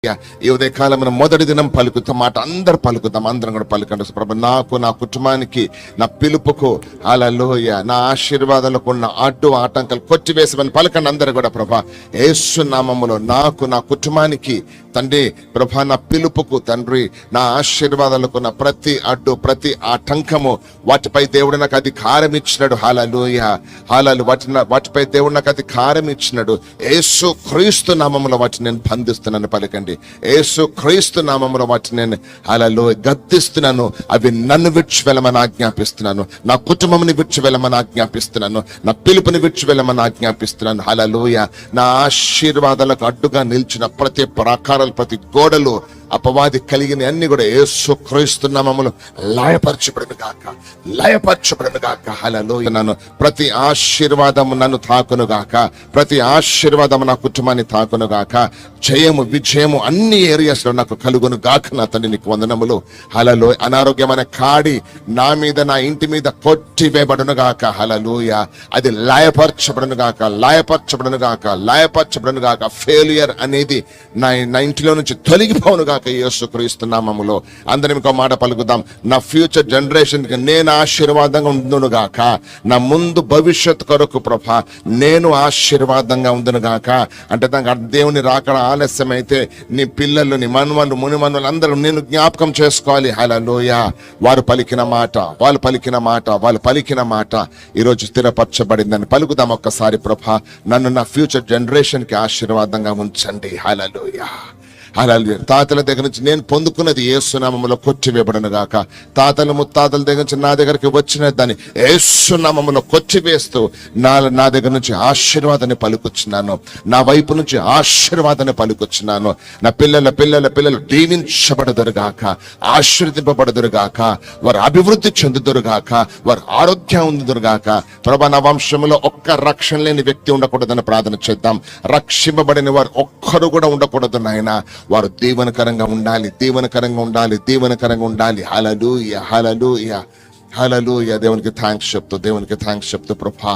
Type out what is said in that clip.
ఈ ఉదయ కాలం మొదటి దినం పలుకుతాం మాట అందరు పలుకుతాం, అందరం కూడా పలుకండి. ప్రభు నాకు, నా కుటుంబానికి, నా పిలుపుకు, హల్లెలూయా, నా ఆశీర్వాదాలకు ఉన్న అడ్డు ఆటంకాలు కొట్టివేసమని పలకండి అందరూ కూడా. ప్రభా యేసు నామములో నాకు, నా కుటుంబానికి తండ్రి, ప్రభా నా పిలుపుకు తండ్రి, నా ఆశీర్వాదాలకు ఉన్న ప్రతి అడ్డు ప్రతి ఆటంకము వాటిపై దేవుడు నాకు అధికారం ఇచ్చినాడు. హల్లెలూయా, హల్లెలూయా, వాటిపై దేవుడు నాకు అధికారం ఇచ్చినాడు. యేసు క్రీస్తు నామములో వాటిని నేను బంధిస్తున్నాను పలకండి. యేసు క్రీస్తు నామములో వాటిని నేను హల్లెలూయా గద్దిస్తున్నాను. అవి నన్ను విడిచి వెళ్ళమని ఆజ్ఞాపిస్తున్నాను, నా కుటుంబంని విడిచి వెళ్ళమని ఆజ్ఞాపిస్తున్నాను, నా పిలుపుని విడిచి వెళ్ళమని ఆజ్ఞాపిస్తున్నాను. హల్లెలూయా, నా ఆశీర్వాదాలకు అడ్డుగా నిలిచిన ప్రతి ప్రాకారాలు, ప్రతి గోడలు, అపవాది కలిగిన అన్ని కూడా యేసు క్రీస్తు నామములో లయపరచబడును గాక, లయపరచబడును గాక. హల్లెలూయా, నన్ను ప్రతి ఆశీర్వాదము నన్ను తాకును గాక, ప్రతి ఆశీర్వాదము నా కుటుంబాన్ని తాకును గాక. జయము విజయము అన్ని ఏరియాస్ లో నాకు కలుగును గాక. నా తండ్రి నీకు వందనములు. హల్లెలూయా, అనారోగ్యమైన కాడి నా మీద, నా ఇంటి మీద కొట్టివేయబడును గాక. హల్లెలూయా, అది లయపరచబడును గాక, లయపరచబడును గాక, లయపరచబడును గాక. ఫెయిలియర్ అనేది నా ఇంటిలో నుంచి తొలగిపోను గాక యేసుక్రీస్తు నామములో. అందరం ఇంకో మాట పలుకుదాం. నా ఫ్యూచర్ జనరేషన్ కి నేను ఆశీర్వాదంగా ఉండును గాక. నా ముందు భవిష్యత్ కొరకు ప్రభా నేను ఆశీర్వాదంగా ఉండును గాక. అంటే దానికి దేవుని రాకడ ఆలస్యం అయితే నీ పిల్లలు, నీ మనుమలు, మునిమనులు అందరూ నేను జ్ఞాపకం చేసుకోవాలి. హల్లెలూయా, వారు పలికిన మాట, వాళ్ళు పలికిన మాట, వాళ్ళు పలికిన మాట ఈరోజు స్థిరపరచబడిందని పలుకుదాం ఒక్కసారి. ప్రభా నన్ను నా ఫ్యూచర్ జనరేషన్ కి ఆశీర్వాదంగా ఉంచండి. హల్లెలూయా, హల్లెలూయా. తాతల దగ్గర నుంచి నేను పొందుకున్నది యేసు నామములో కొట్టివేయబడును గాక. తాతల ముత్తాతల దగ్గర నుంచి నా దగ్గరికి వచ్చిన దాన్ని యేసు నామములో కొట్టివేస్తూ నా దగ్గర నుంచి ఆశీర్వాదాన్ని పలుకుచున్నాను, నా వైపు నుంచి ఆశీర్వాదాన్ని పలుకుచున్నాను. నా పిల్లల పిల్లల పిల్లలు దీవించబడదురుగాక, ఆశీర్వదింపబడదురుగాక, వారు అభివృద్ధి చెందుదురుగాక, వారు ఆరోగ్యం ఉందురుగాక. ప్రభా నా వంశంలో ఒక్క రక్షణ లేని వ్యక్తి ఉండకూడదని ప్రార్థన చేద్దాం. రక్షింపబడిన వారు ఒక్కరు కూడా ఉండకూడదు నాయన. వారు దీవెనకరంగా ఉండాలి, దీవెనకరంగా ఉండాలి, దీవెనకరంగా ఉండాలి. హల్లెలూయా, హల్లెలూయా, హల్లెలూయా. దేవునికి థ్యాంక్స్ చెప్తూ, దేవునికి థ్యాంక్స్ చెప్తూ ప్రభా